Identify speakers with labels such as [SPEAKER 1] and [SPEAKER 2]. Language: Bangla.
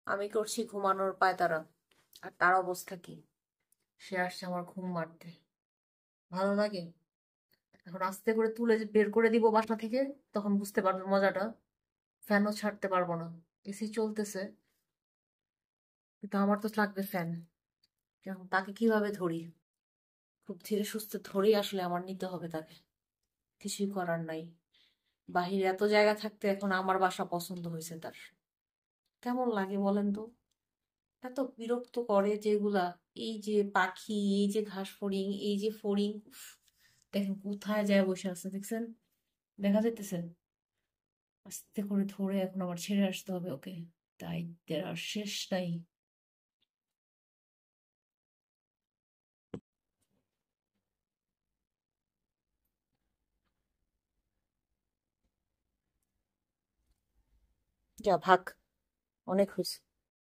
[SPEAKER 1] আমি করছি ঘুমানোর পায়তারা। আর তার অবস্থা কি? সে আসছে আমার ঘুম মারতে। ভালো লাগে? এখন আস্তে করে তুলে যে বের করে দিব বাসা থেকে, তখন বুঝতে পারবে মজাটা। ফ্যানও ছাড়তে পারবো না। এসি চলতেছে, কিন্তু আমার তো লাগবে ফ্যান। এখন তাকে কিভাবে ধরি? খুব ধীরে সুস্থে ধরেই আসলে আমার নিতে হবে তাকে। কিছুই করার নাই। বাহিরে এত জায়গা থাকতে এখন আমার বাসা পছন্দ হয়েছে তার। কেমন লাগে বলেন তো? এত বিরক্ত করে যেগুলা, এই যে পাখি, এই যে ঘাস ফড়িং, এই যে ফড়িং, উফ, দেখেন কোথায় যায় বসে আছে, দেখছেন? দেখা যাইতেছে? আস্তে করে ধরে এখন আবার ছেড়ে আসতে হবে ওকে। দায়িত্বের আর শেষ নাই। যা ভাগ, অনেক হয়েছে।